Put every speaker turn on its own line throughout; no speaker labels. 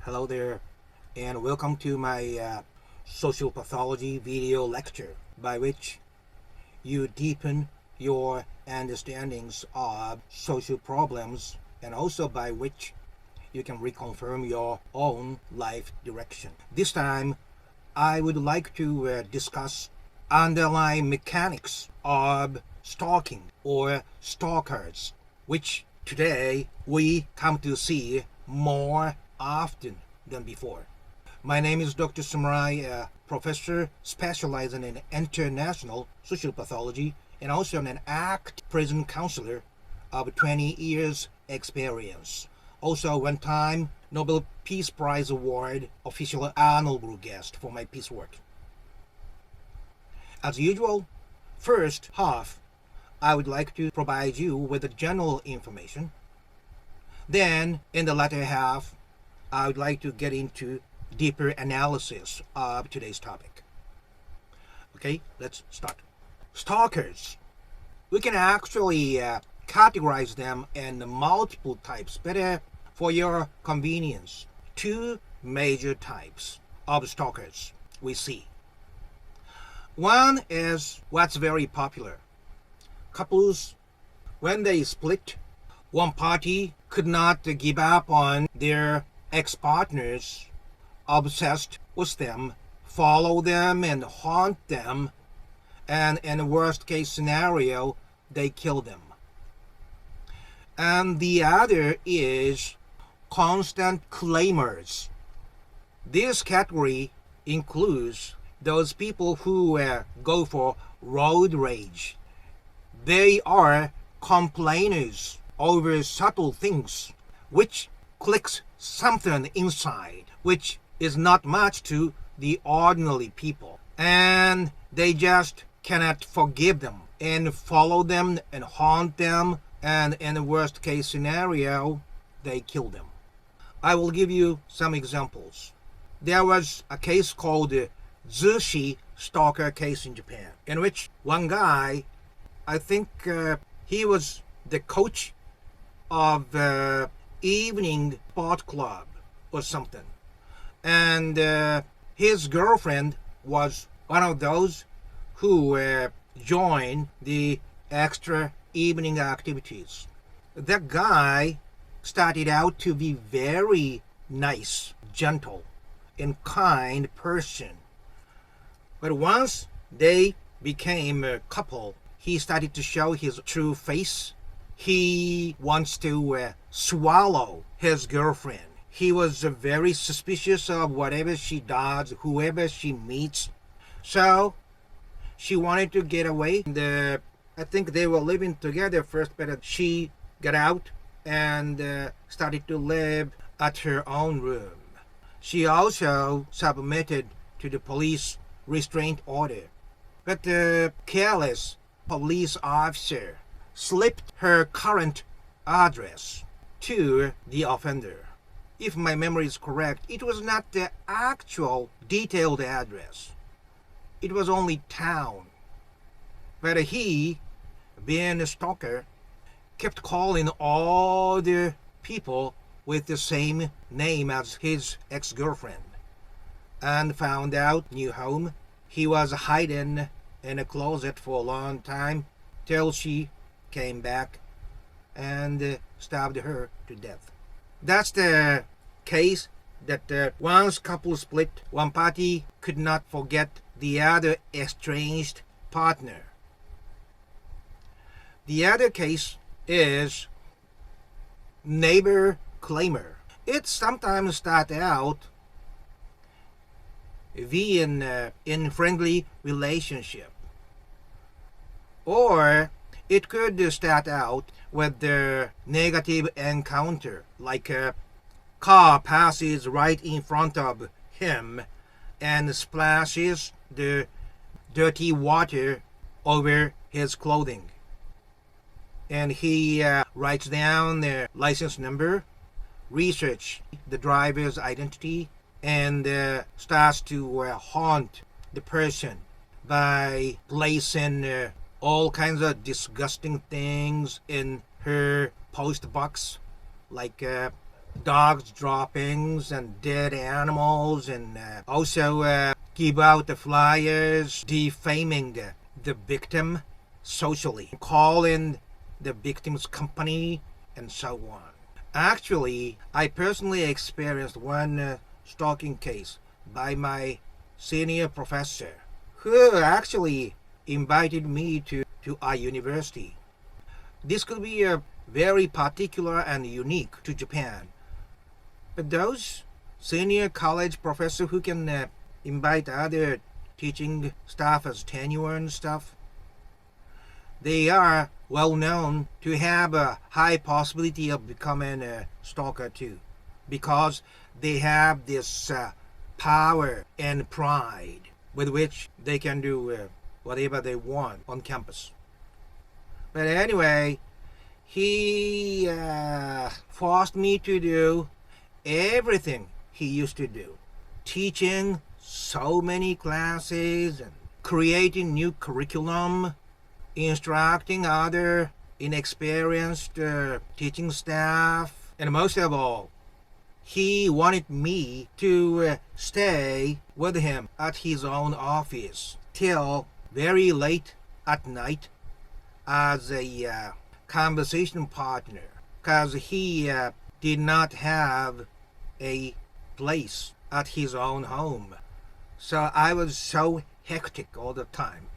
Hello there, and welcome to my social pathology video lecture, by which you deepen your understandings of social problems and also by which you can reconfirm your own life direction. This time, I would like to discuss underlying mechanics of stalking or stalkers, which today we come to see more often than before. My name is Dr. Similarity, a professor specializing in international social pathology and also an active prison counselor of 20 years experience. Also, one time Nobel Peace Prize Award official honorable guest for my peace work. As usual, first half, I would like to provide you with the general information. Then, in the latter half, I would like to get into deeper analysis of today's topic. Okay, let's start. Stalkers. We can actually categorize them in multiple types, but for your convenience, two major types of stalkers we see. One is what's very popular. Couples, when they split, one party could not give up on their ex-partners, obsessed with them, follow them and haunt them, and in the worst case scenario, they kill them. And the other is constant claimers. This category includes those people who go for road rage. They are complainers over subtle things, which clicks something inside, which is not much to the ordinary people. And they just cannot forgive them and follow them and haunt them, and in the worst case scenario, they kill them. I will give you some examples. There was a case called the Zushi Stalker case in Japan, in which one guy, I think he was the coach of evening sport club or something, and his girlfriend was one of those who joined the extra evening activities. That guy started out to be very nice, gentle, and kind person. But once they became a couple, he started to show his true face. He wants to swallow his girlfriend. He was very suspicious of whatever she does, whoever she meets. So she wanted to get away. And, I think they were living together first, but she got out and started to live at her own room. She also submitted to the police restraint order. But the careless police officer slipped her current address to the offender. If my memory is correct, it was not the actual detailed address. It was only town. But he, being a stalker, kept calling all the people with the same name as his ex-girlfriend, and found out new home. He was hiding in a closet for a long time till she came back and stabbed her to death. That's the case that once couple split, one party could not forget the other estranged partner. The other case is neighbor claimer. It sometimes starts out being in friendly relationship, or it could start out with the negative encounter, like a car passes right in front of him and splashes the dirty water over his clothing. And he writes down their license number, research the driver's identity, and starts to haunt the person by placing all kinds of disgusting things in her post box, like dogs droppings and dead animals, and also give out the flyers defaming the victim socially, calling the victim's company, and so on. Actually, I personally experienced one stalking case by my senior professor, who actually invited me to our university. This could be very particular and unique to Japan. But those senior college professors who can invite other teaching staff as tenure and stuff, they are well known to have a high possibility of becoming a stalker too, because they have this power and pride with which they can do whatever they want on campus. But anyway, he forced me to do everything he used to do, teaching so many classes and creating new curriculum, instructing other inexperienced teaching staff, and most of all, he wanted me to stay with him at his own office till very late at night as a conversation partner, because he did not have a place at his own home. So I was so hectic all the time.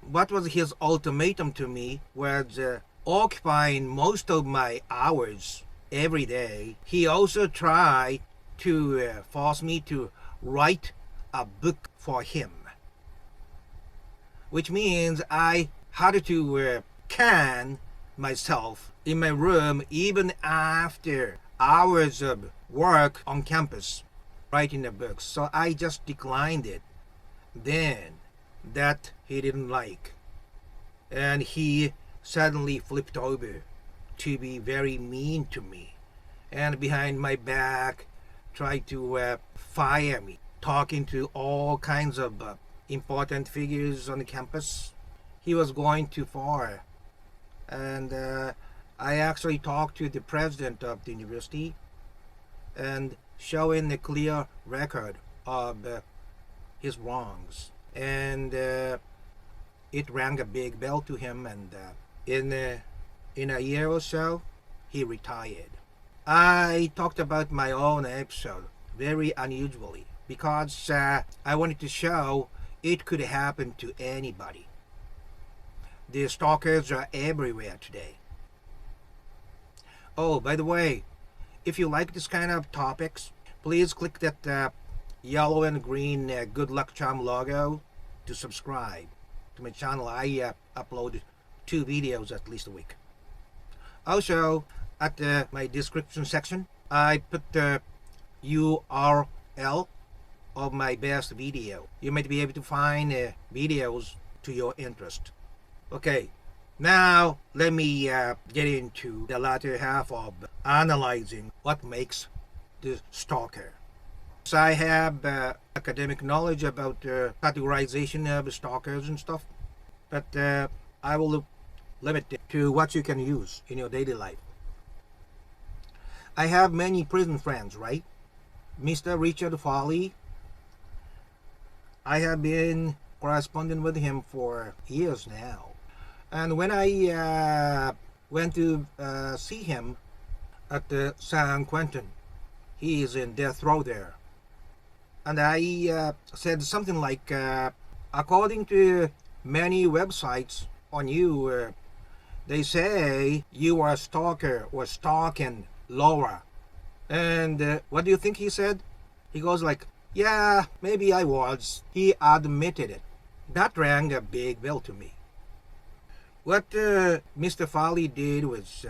What was his ultimatum to me was occupying most of my hours every day. He also tried to force me to write a book for him, which means I had to can myself in my room even after hours of work on campus writing the books. So I just declined it. Then that he didn't like, and he suddenly flipped over to be very mean to me, and behind my back tried to fire me, talking to all kinds of important figures on the campus. He was going too far, and I actually talked to the president of the university and showing a clear record of his wrongs, and it rang a big bell to him, and in a year or so he retired. I talked about my own episode very unusually because I wanted to show it could happen to anybody. The stalkers are everywhere today. Oh, by the way, if you like this kind of topics, please click that yellow and green good luck charm logo to subscribe to my channel. I upload 2 videos at least a week. Also, at my description section, I put the URL of my best video. You might be able to find videos to your interest. Okay, now let me get into the latter half of analyzing what makes the stalker. So I have academic knowledge about categorization of stalkers and stuff, but I will limit it to what you can use in your daily life. I have many prison friends, right? Mr. Richard Foley, I have been corresponding with him for years now. And when I went to see him at the San Quentin, he is in death row there. And I said something like, according to many websites on you, they say you are a stalker or stalking Laura. And what do you think he said? He goes like, yeah, maybe I was. He admitted it. That rang a big bell to me. What Mr. Foley did was,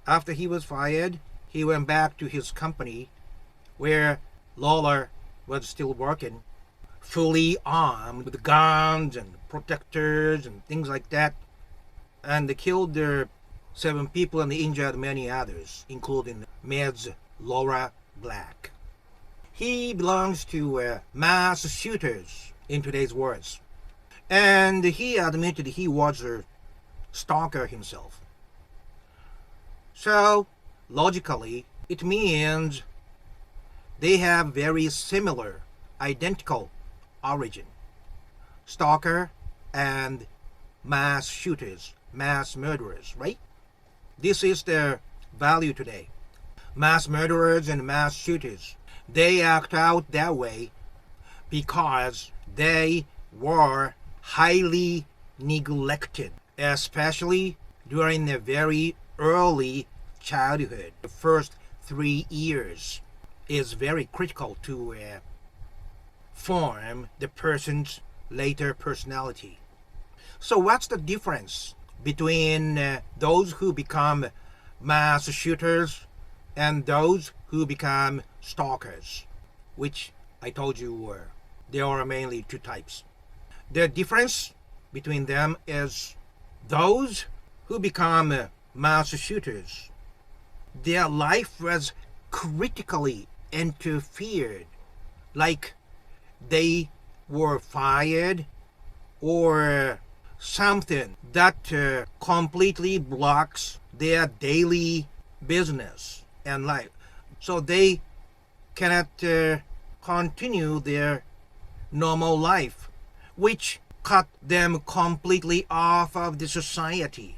after he was fired, he went back to his company where Lawler was still working, fully armed with guns and protectors and things like that. And they killed 7 people and injured many others, including Ms. Laura Black. He belongs to mass shooters in today's words. And he admitted he was a stalker himself. So, logically, It means they have very similar, identical origin. Stalker and mass shooters, mass murderers, right? This is their value today. Mass murderers and mass shooters, they act out that way because they were highly neglected, especially during their very early childhood. The first 3 years is very critical to form the person's later personality. So what's the difference between those who become mass shooters and those who become stalkers, which I told you were? There are mainly two types. The difference between them is those who become mass shooters, their life was critically interfered, like they were fired or something that completely blocks their daily business and life. So they cannot continue their normal life, which cut them completely off of the society.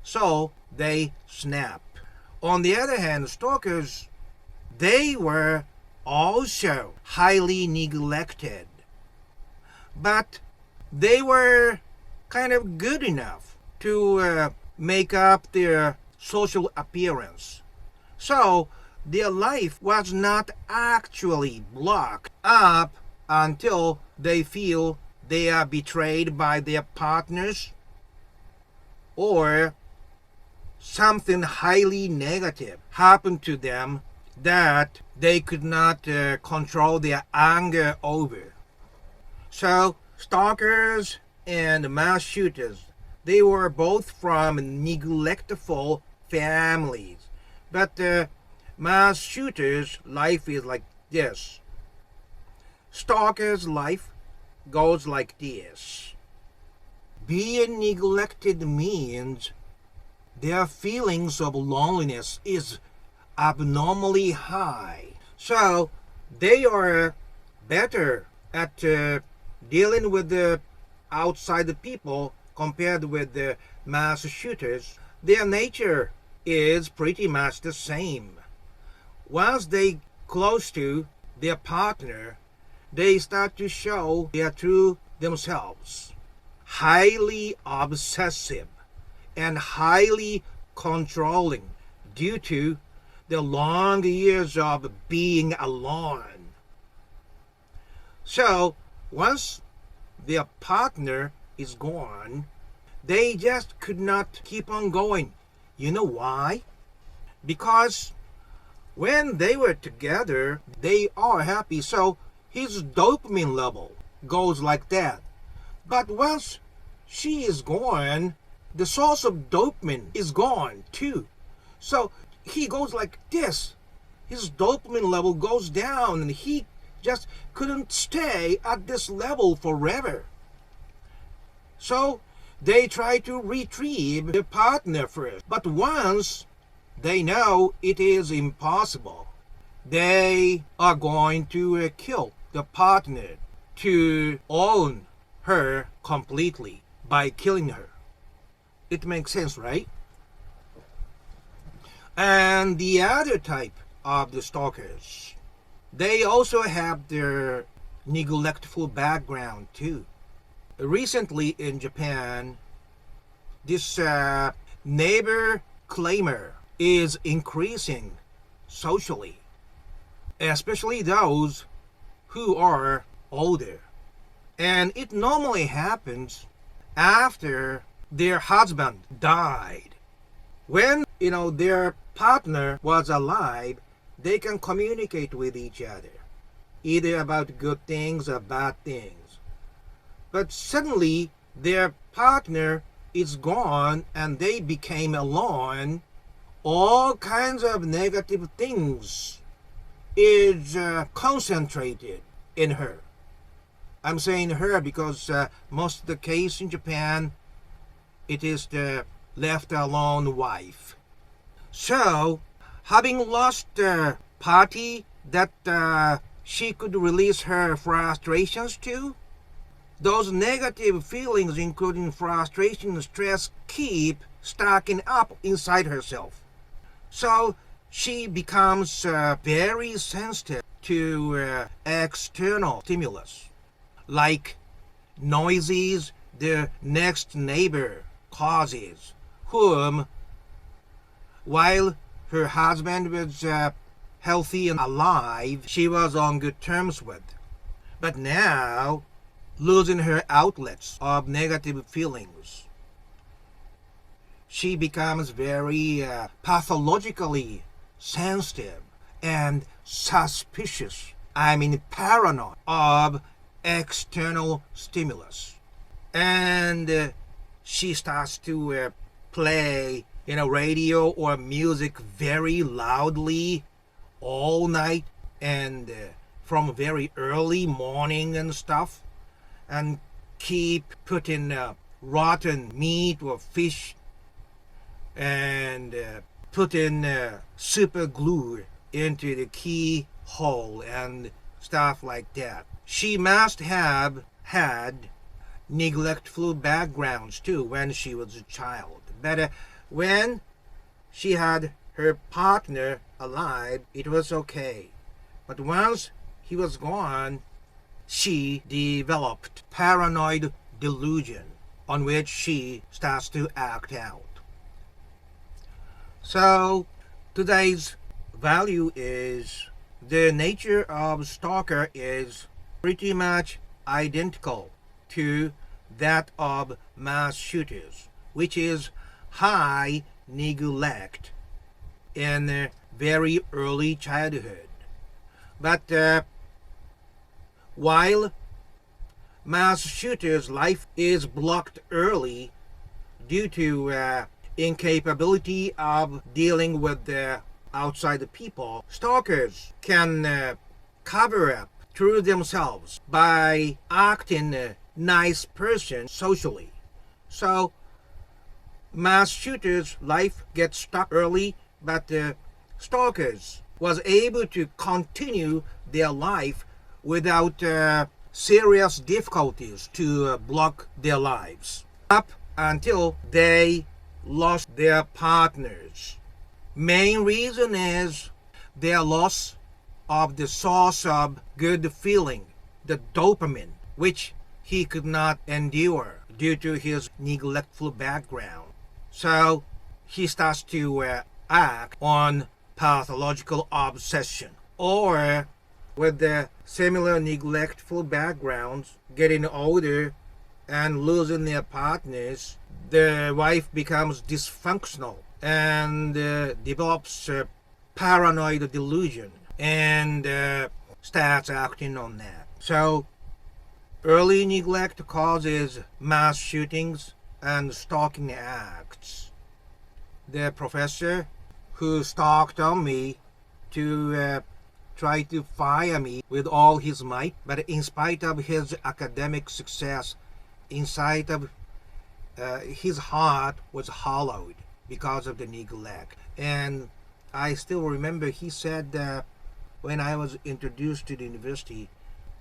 So they snap. On the other hand, stalkers, they were also highly neglected, but they were kind of good enough to make up their social appearance. So their life was not actually blocked up until they feel they are betrayed by their partners or something highly negative happened to them that they could not control their anger over. So stalkers and mass shooters, they were both from neglectful families. But mass shooters' life is like this. Stalkers' life goes like this. Being neglected means their feelings of loneliness is abnormally high. So they are better at dealing with the outside people compared with the mass shooters. Their nature is pretty much the same. Once they close to their partner, they start to show their true themselves. Highly obsessive and highly controlling due to the long years of being alone. So once their partner is gone, they just could not keep on going. You know why? Because when they were together, they are happy, so his dopamine level goes like that. But once she is gone, the source of dopamine is gone too. So he goes like this. His dopamine level goes down and he just couldn't stay at this level forever. So they try to retrieve the partner first. But once they know it is impossible, they are going to kill the partner to own her completely by killing her. It makes sense, right? And the other type of the stalkers, they also have their neglectful background too. Recently in Japan, this neighbor claimer is increasing socially, especially those who are older. And it normally happens after their husband died. When, their partner was alive, they can communicate with each other, either about good things or bad things. But suddenly, their partner is gone and they became alone. All kinds of negative things is concentrated in her. I'm saying her because most of the case in Japan, it is the left alone wife. So Having lost the party that she could release her frustrations to, those negative feelings, including frustration and stress, keep stacking up inside herself. So she becomes very sensitive to external stimulus, like noises the next neighbor causes, whom, while her husband was healthy and alive, she was on good terms with. But now, losing her outlets of negative feelings, she becomes very pathologically sensitive and suspicious, paranoid of external stimulus. And she starts to play radio or music very loudly all night, and from very early morning and stuff, and keep putting rotten meat or fish and putting super glue into the keyhole and stuff like that. She must have had neglectful backgrounds too when she was a child. But when she had her partner alive, it was okay. But once he was gone, she developed paranoid delusion on which she starts to act out. So today's value is the nature of stalker is pretty much identical to that of mass shooters, which is high neglect in very early childhood. But while mass shooters' life is blocked early due to incapability of dealing with the outside people, stalkers can cover up through themselves by acting a nice person socially. So mass shooters' life gets stuck early, but stalkers was able to continue their life without serious difficulties to block their lives up until they lost their partners. Main reason is their loss of the source of good feeling, the dopamine, which he could not endure due to his neglectful background. So he starts to act on pathological obsession, or with the similar neglectful backgrounds, getting older and losing their partners, the wife becomes dysfunctional and develops a paranoid delusion and starts acting on that. So early neglect causes mass shootings and stalking acts. The professor who stalked on me to try to fire me with all his might, but in spite of his academic success, inside of his heart was hollowed because of the neglect. And I still remember he said that when I was introduced to the university,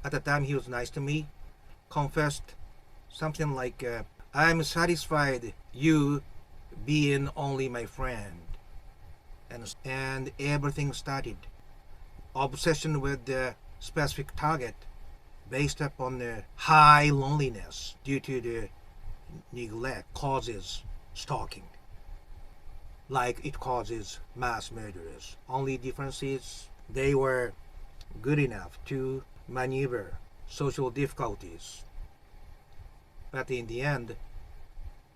at the time he was nice to me, confessed something like, I'm satisfied you being only my friend. And everything started. Obsession with the specific target based upon the high loneliness due to the neglect causes stalking, like it causes mass murderers. Only difference is they were good enough to maneuver social difficulties, but in the end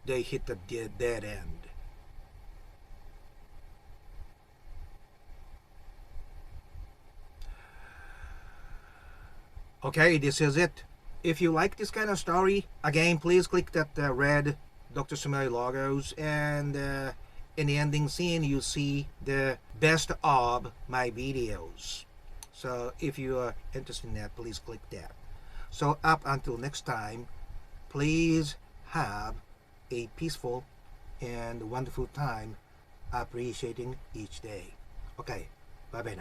they hit the dead end. Okay, this is it. If you like this kind of story, again, please click that red Dr. Sumeri logos, and in the ending scene you see the best of my videos. So if you are interested in that, please click that. So up until next time, please have a peaceful and wonderful time appreciating each day. Okay, bye bye now.